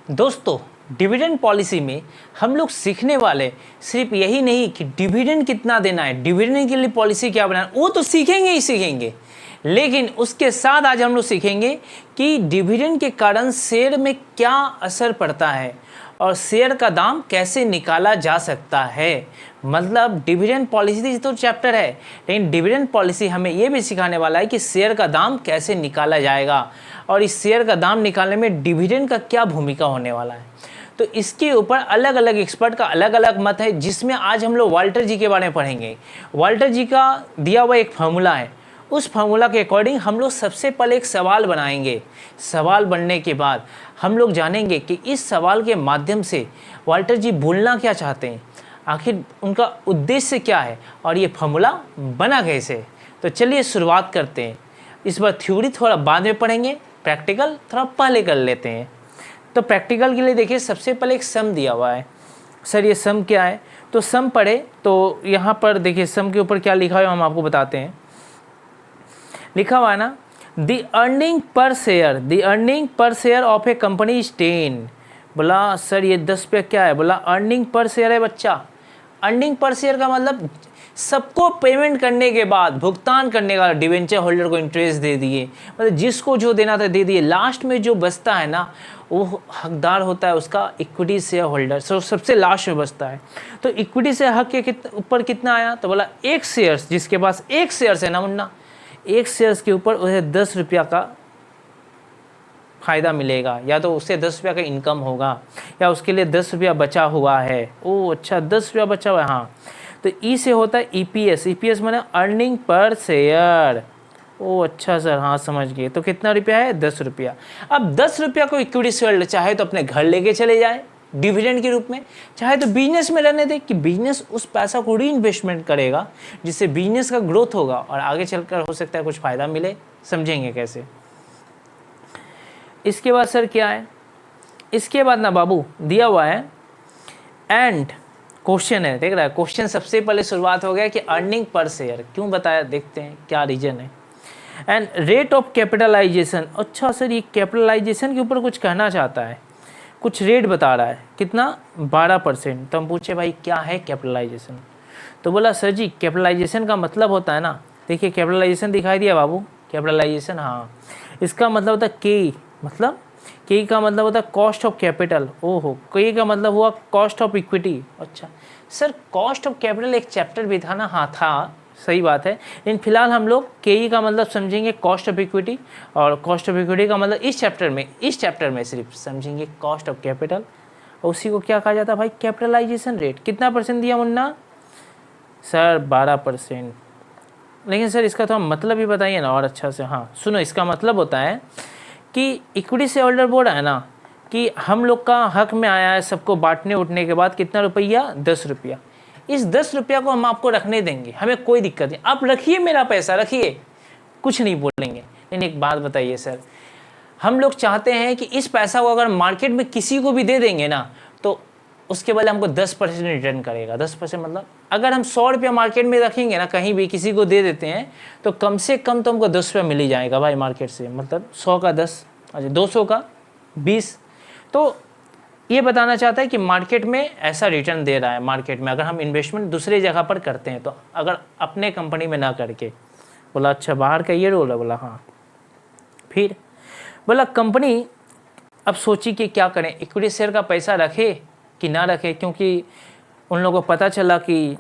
दोस्तों, dividend policy में हम लोग सीखने वाले सिर्फ यही नहीं कि डिविडेंड कितना देना है, डिविडेंड के लिए पॉलिसी क्या बनाना, वो तो सीखेंगे ही सीखेंगे, लेकिन उसके साथ आज हम लोग सीखेंगे कि डिविडेंड के कारण शेयर में क्या असर पड़ता है और शेयर का दाम कैसे निकाला जा सकता है। मतलब डिविडेंड पॉलिसी तो चैप्टर है, लेकिन डिविडेंड पॉलिसी हमें ये भी सिखाने वाला है कि शेयर का दाम कैसे निकाला जाएगा और इस शेयर का दाम निकालने में डिविडेंड का क्या भूमिका होने वाला है। तो इसके ऊपर अलग अलग एक्सपर्ट का अलग अलग मत है, जिसमें आज हम लोग वाल्टर जी के बारे में पढ़ेंगे। वाल्टर जी का दिया हुआ एक फार्मूला है, उस फार्मूला के अकॉर्डिंग हम लोग सबसे पहले एक सवाल बनाएंगे। सवाल बनने के बाद हम लोग जानेंगे कि इस सवाल के माध्यम से वाल्टर जी बोलना क्या चाहते हैं, आखिर उनका उद्देश्य क्या है और ये फार्मूला बना कैसे। तो चलिए शुरुआत करते हैं। इस बार थ्योरी थोड़ा बाद में पढ़ेंगे, प्रैक्टिकल थोड़ा पहले कर लेते हैं। तो प्रैक्टिकल के लिए देखिए, सबसे पहले एक सम दिया हुआ है। सर ये सम क्या है, तो सम पढ़े तो यहाँ पर देखिए सम के ऊपर क्या लिखा है हम आपको बताते हैं। लिखा हुआ है ना, the earning per share of A company is 10। बोला सर ये 10 पे क्या है, बोला अर्निंग पर शेयर है बच्चा। अर्निंग पर शेयर का मतलब सबको पेमेंट करने के बाद, भुगतान करने का, डिवेंचर होल्डर को इंटरेस्ट दे दिए, मतलब जिसको जो देना था दे दिए, लास्ट में जो बचता है ना वो हकदार होता है उसका इक्विटी शेयर होल्डर, सबसे लास्ट में बचता है। तो इक्विटी शेयर हक के ऊपर कितना आया, तो बोला एक शेयर्स, जिसके पास एक शेयर्स है ना मुन्ना, एक शेयर्स के ऊपर उसे 10 रुपया का फ़ायदा मिलेगा, या तो उससे 10 रुपया का इनकम होगा, या उसके लिए 10 रुपया बचा हुआ है। ओ अच्छा, 10 रुपया बचा हुआ है, हाँ। तो ई से होता है ईपीएस, ईपीएस माने अर्निंग पर शेयर। ओ अच्छा सर, हाँ समझ गए। तो कितना रुपया है, 10 रुपया। अब 10 रुपया को इक्विटी शेयर चाहे तो अपने घर लेके चले जाए डिविडेंड के रूप में, चाहे तो बिजनेस में रहने दे कि बिजनेस उस पैसा को री इन्वेस्टमेंट करेगा, जिससे बिजनेस का ग्रोथ होगा और आगे चलकर हो सकता है कुछ फ़ायदा मिले। समझेंगे कैसे। इसके बाद सर क्या है, इसके बाद ना बाबू दिया हुआ है एंड क्वेश्चन है, देख रहा है। क्वेश्चन सबसे पहले शुरुआत हो गया कि अर्निंग पर शेयर क्यों बताया, देखते हैं क्या रीजन है। एंड रेट ऑफ कैपिटलाइजेशन, अच्छा सर ये कैपिटलाइजेशन के ऊपर कुछ कहना चाहता है, कुछ रेट बता रहा है, कितना 12%। तो हम पूछे भाई क्या है कैपिटलाइजेशन, तो बोला सर जी कैपिटलाइजेशन का मतलब होता है ना, देखिए कैपिटलाइजेशन दिखाई दिया बाबू, कैपिटलाइजेशन, हाँ इसका मतलब होता है के, मतलब के का मतलब होता है कॉस्ट ऑफ कैपिटल। ओहो, के का मतलब हुआ कॉस्ट ऑफ इक्विटी। अच्छा सर कॉस्ट ऑफ कैपिटल एक चैप्टर भी था ना, हाँ था, सही बात है, लेकिन फिलहाल हम लोग के का मतलब समझेंगे कॉस्ट ऑफ इक्विटी, और कॉस्ट ऑफ इक्विटी का मतलब इस चैप्टर में सिर्फ समझेंगे कॉस्ट ऑफ कैपिटल, और उसी को क्या कहा जाता है भाई, कैपिटलाइजेशन रेट। कितना परसेंट दिया मुन्ना, सर 12%। लेकिन सर इसका तो मतलब ही बताइए ना और अच्छा से। हाँ सुनो, इसका मतलब होता है कि इक्विटी शेयर होल्डर बोर्ड है ना कि हम लोग का हक में आया है, सबको बांटने उठने के बाद कितना रुपया, 10 रुपया। इस 10 रुपया को हम आपको रखने देंगे, हमें कोई दिक्कत नहीं, आप रखिए मेरा पैसा रखिए, कुछ नहीं बोलेंगे। लेकिन एक बात बताइए सर, हम लोग चाहते हैं कि इस पैसा को अगर मार्केट में किसी को भी दे देंगे ना, तो उसके बदले हमको 10% रिटर्न करेगा। 10% मतलब अगर हम 100 रुपया मार्केट में रखेंगे ना, कहीं भी किसी को दे देते हैं, तो कम से कम तो हमको 10 रुपया मिल ही जाएगा भाई मार्केट से, मतलब 100 का 10, अच्छा 200 का 20। तो ये बताना चाहता है कि मार्केट में ऐसा रिटर्न दे रहा है, मार्केट में अगर हम इन्वेस्टमेंट दूसरी जगह पर करते हैं, तो अगर अपने कंपनी में ना करके। बोला अच्छा बाहर का ये रोल है, बोला हाँ। फिर बोला कंपनी अब सोची कि क्या करें, इक्विटी शेयर का पैसा रखे कि ना रखे, क्योंकि उन लोगों को पता चला कि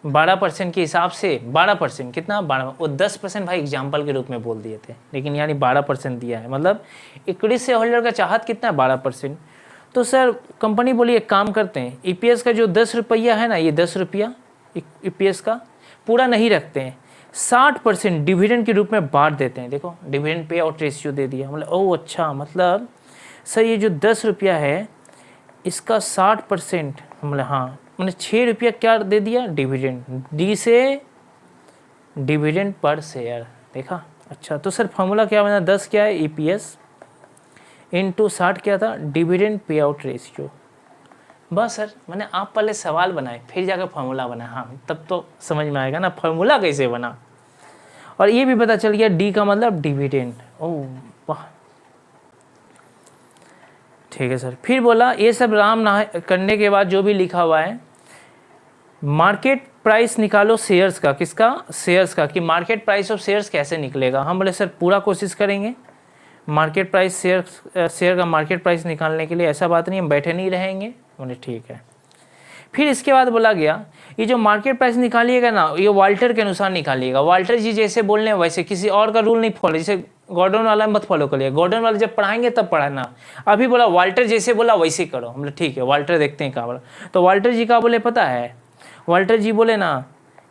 12% के हिसाब से, 12% कितना, 12, वो 10% भाई एग्जाम्पल के रूप में बोल दिए थे, लेकिन यानी 12% दिया है, मतलब इक्विटी शेयर होल्डर का चाहत कितना है, 12%। तो सर कंपनी बोली एक काम करते हैं, ईपीएस का जो 10 रुपया है ना, ये 10 रुपया ईपीएस का पूरा नहीं रखते हैं, 60% डिविडेंड के रूप में बांट देते हैं। देखो डिविडेंड पे आउट रेशियो दे दिया, मतलब ओह अच्छा, मतलब सर ये जो 10 रुपया है इसका 60%, मतलब हाँ, मैंने 6 रुपया क्या दे दिया, डिविडेंड, डी से डिविडेंड पर शेयर, देखा। अच्छा तो सर फॉर्मूला क्या बना, 10 क्या है ईपीएस इंटू 60 क्या था, डिविडेंड पे आउट रेशियो। बस सर मैंने आप पहले सवाल बनाए फिर जाकर फार्मूला बनाया, हाँ तब तो समझ में आएगा ना फार्मूला कैसे बना। और ये भी पता चल गया डी का मतलब डिविडेंड। ओह वाह, ठीक है सर। फिर बोला ये सब राम ना करने के बाद जो भी लिखा हुआ है, मार्केट प्राइस निकालो शेयर्स का। किसका? शेयर्स का। कि मार्केट प्राइस ऑफ शेयर्स कैसे निकलेगा। हम बोले सर पूरा कोशिश करेंगे मार्केट प्राइस शेयर का मार्केट प्राइस निकालने के लिए, ऐसा बात नहीं हम बैठे नहीं रहेंगे। बोले ठीक है। फिर इसके बाद बोला गया ये जो मार्केट प्राइस निकालिएगा ना, ये वाल्टर के अनुसार निकालिएगा। वाल्टर जी जैसे बोलने वैसे, किसी और का रूल नहीं फॉलो, जैसे गॉर्डन वाला मत फॉलो करिए। गॉर्डन वाले जब पढ़ाएंगे तब पढ़ाना। अभी बोला वाल्टर जैसे बोला वैसे करो। हम बोले ठीक है, वाल्टर देखते हैं क्या बोला। तो वाल्टर जी का बोले पता है, वाल्टर जी बोले ना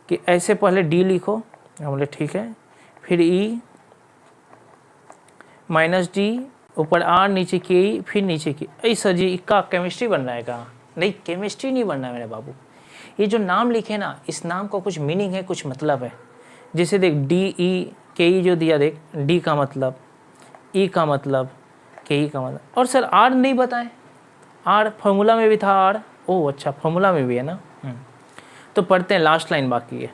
कि ऐसे पहले डी लिखो। हम बोले ठीक है। फिर ई माइनस डी, ऊपर आर, नीचे के ई, फिर नीचे की। ऐसा जी का केमिस्ट्री बन रहा है कहाँ? नहीं, केमिस्ट्री नहीं बनना है मेरे बाबू। ये जो नाम लिखे ना, इस नाम का कुछ मीनिंग है, कुछ मतलब है। जैसे देख डी ई के ई जो दिया, देख डी का मतलब, ई का मतलब, के ई का मतलब। और सर आर नहीं बताएं? आर फॉर्मूला में भी था आर। ओह अच्छा, फॉर्मूला में भी है ना। तो पढ़ते हैं, लास्ट लाइन बाकी है।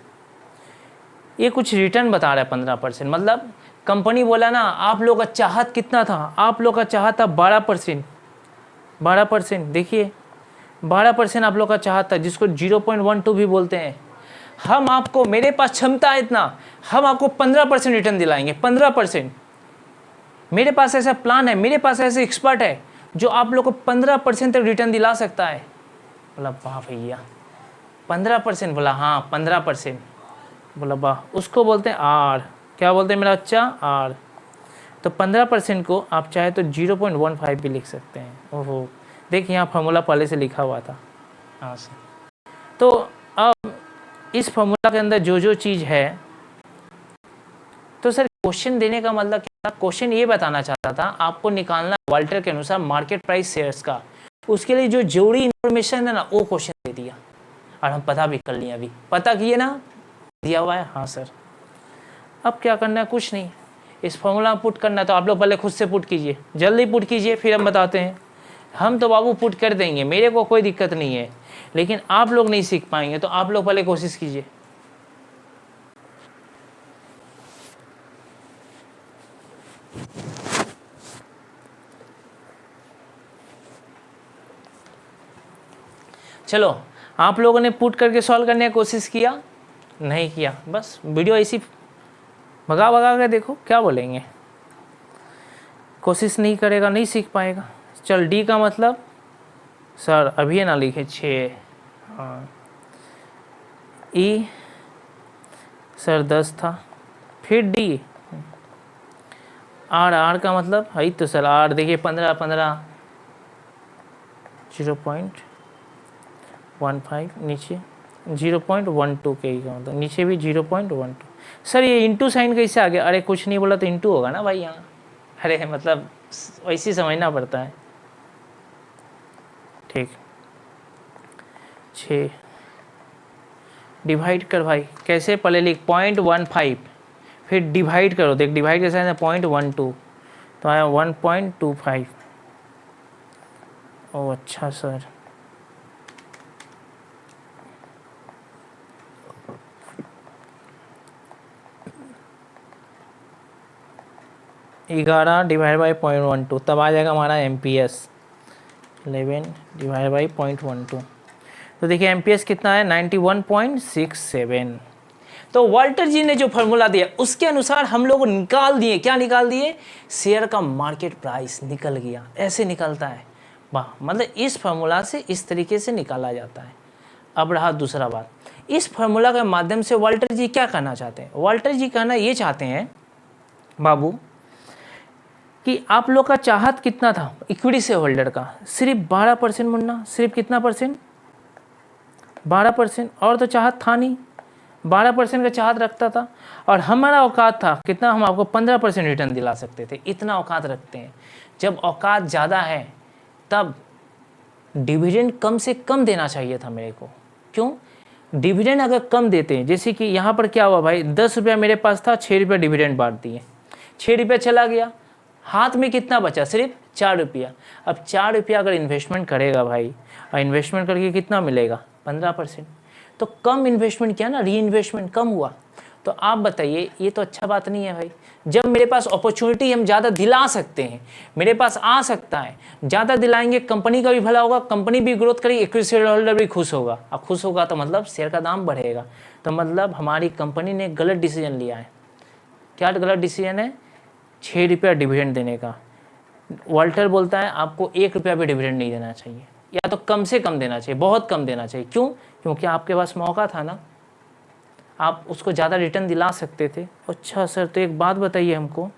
ये कुछ रिटर्न बता रहा है 15%। मतलब कंपनी बोला ना आप लोग का चाहत कितना था, आप लोग का चाहत था 12%। 12% देखिए, 12% आप लोग का चाहत था, जिसको 0.12 भी बोलते हैं। हम आपको, मेरे पास क्षमता है इतना, हम आपको 15% रिटर्न दिलाएंगे। 15%। मेरे पास ऐसा प्लान है, मेरे पास ऐसे एक्सपर्ट है जो आप लोग को 15% तक रिटर्न दिला सकता है। बोला वाह भैया 15%। बोला हाँ 15%। बोला वाह, उसको बोलते हैं आर। क्या बोलते हैं मेरा अच्छा? आर। तो 15% को आप चाहे तो 0.15 भी लिख सकते हैं। ओहो देखिए यहाँ फार्मूला पहले से लिखा हुआ था। हाँ सर। तो अब इस फार्मूला के अंदर जो जो चीज़ है, तो सर क्वेश्चन देने का मतलब क्या? क्वेश्चन ये बताना चाहता था आपको निकालना वाल्टर के अनुसार मार्केट प्राइस शेयर्स का। उसके लिए जो जरूरी इन्फॉर्मेशन है ना, वो क्वेश्चन दे दिया और हम पता भी कर लिए। अभी पता किए ना, दिया हुआ है। हाँ सर। अब क्या करना है? कुछ नहीं, इस फॉर्मूला में पुट करना है। तो आप लोग पहले खुद से पुट कीजिए, जल्दी पुट कीजिए, फिर हम बताते हैं। हम तो बाबू पुट कर देंगे, मेरे को कोई दिक्कत नहीं है, लेकिन आप लोग नहीं सीख पाएंगे। तो आप लोग पहले कोशिश कीजिए। चलो, आप लोगों ने पुट करके सॉल्व करने की कोशिश किया? नहीं किया? बस वीडियो ऐसी भगा भगा के देखो, क्या बोलेंगे। कोशिश नहीं करेगा नहीं सीख पाएगा। चल डी का मतलब सर अभी ना लिखे 6। हाँ। ई सर 10 था। फिर डी, आर, आर का मतलब है तो सर आर देखिए 15 15, 0.15, नीचे 0.12 के ही का मतलब, नीचे भी 0.12। सर ये इंटू साइन कैसे आ गया? अरे कुछ नहीं बोला तो इंटू होगा ना भाई यहाँ। अरे मतलब वैसे समझना पड़ता है। ठीक, 6 डिवाइड कर भाई। कैसे? पहले लिख 0.15, फिर डिवाइड करो। देख डिवाइड कैसे है? 0.12 तो आया 1.25। ओह अच्छा सर। ग्यारह डिवाइड बाई 0.12 तब आ जाएगा हमारा MPS 11 डिवाइड बाई 0.12। तो देखिए MPS कितना है? 91.67। तो वाल्टर जी ने जो फार्मूला दिया उसके अनुसार हम लोग निकाल दिए। क्या निकाल दिए? शेयर का मार्केट प्राइस निकल गया। ऐसे निकलता है वाह, मतलब इस फार्मूला से इस तरीके से निकाला जाता है। अब रहा दूसरा बात, इस फार्मूला के माध्यम से वाल्टर जी क्या कहना चाहते हैं? वाल्टर जी कहना ये चाहते हैं बाबू कि आप लोग का चाहत कितना था इक्विटी से होल्डर का? सिर्फ 12% मुन्ना, सिर्फ कितना परसेंट? 12%। और तो चाहत था नहीं, 12% का चाहत रखता था। और हमारा औकात था कितना? हम आपको 15% रिटर्न दिला सकते थे। इतना औकात रखते हैं। जब औकात ज़्यादा है तब डिविडेंड कम से कम देना चाहिए था मेरे को। क्यों? डिविडेंड अगर कम देते हैं, जैसे कि यहाँ पर क्या हुआ भाई, 10 रुपया मेरे पास था, 6 रुपया डिविडेंड बांट दिए, 6 रुपया चला गया, हाथ में कितना बचा? सिर्फ 4 रुपया। अब 4 रुपया अगर इन्वेस्टमेंट करेगा भाई, और इन्वेस्टमेंट करके कितना मिलेगा? 15%। तो कम इन्वेस्टमेंट किया ना, री इन्वेस्टमेंट कम हुआ। तो आप बताइए, ये तो अच्छा बात नहीं है भाई। जब मेरे पास अपॉर्चुनिटी हम ज़्यादा दिला सकते हैं, मेरे पास आ सकता है, ज़्यादा दिलाएंगे, कंपनी का भी भला होगा, कंपनी भी ग्रोथ करेगी, इक्विटी शेयर होल्डर भी खुश होगा। अब खुश होगा तो मतलब शेयर का दाम बढ़ेगा। तो मतलब हमारी कंपनी ने गलत डिसीजन लिया है। क्या गलत डिसीजन है? 6 रुपया डिविडेंड देने का। वाल्टर बोलता है आपको 1 रुपया भी डिविडेंड नहीं देना चाहिए, या तो कम से कम देना चाहिए, बहुत कम देना चाहिए। क्यों? क्योंकि आपके पास मौका था ना, आप उसको ज़्यादा रिटर्न दिला सकते थे। अच्छा सर, तो एक बात बताइए हमको,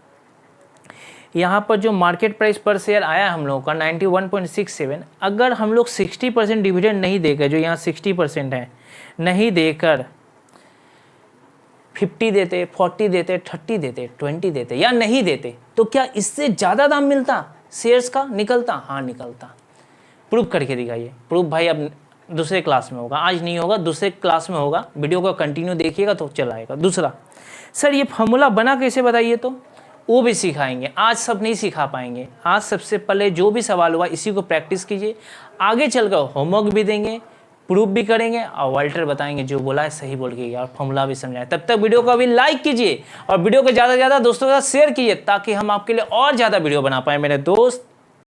यहाँ पर जो मार्केट प्राइस पर शेयर आया हम लोगों का 91.67, अगर हम लोग 60% डिविडेंड नहीं देकर, जो यहाँ 60% है, नहीं देकर 50 देते, 40 देते, 30 देते, 20 देते या नहीं देते, तो क्या इससे ज़्यादा दाम मिलता शेयर्स का? निकलता? हाँ निकलता। प्रूव करके दिखाइए। प्रूफ भाई अब दूसरे क्लास में होगा, आज नहीं होगा, दूसरे क्लास में होगा। वीडियो को कंटिन्यू देखिएगा तो चलाएगा। दूसरा, सर ये फॉर्मूला बना कैसे बताइए, तो वो भी सिखाएंगे। आज सब नहीं सिखा पाएंगे। आज सबसे पहले जो भी सवाल हुआ इसी को प्रैक्टिस कीजिए, आगे चलकर होमवर्क भी देंगे, प्रूफ भी करेंगे और वाल्टर बताएंगे जो बोला है सही बोल के, और फॉर्मूला भी समझाए। तब तक वीडियो को अभी लाइक कीजिए और वीडियो को ज़्यादा से ज़्यादा दोस्तों के साथ शेयर कीजिए, ताकि हम आपके लिए और ज़्यादा वीडियो बना पाएँ मेरे दोस्त।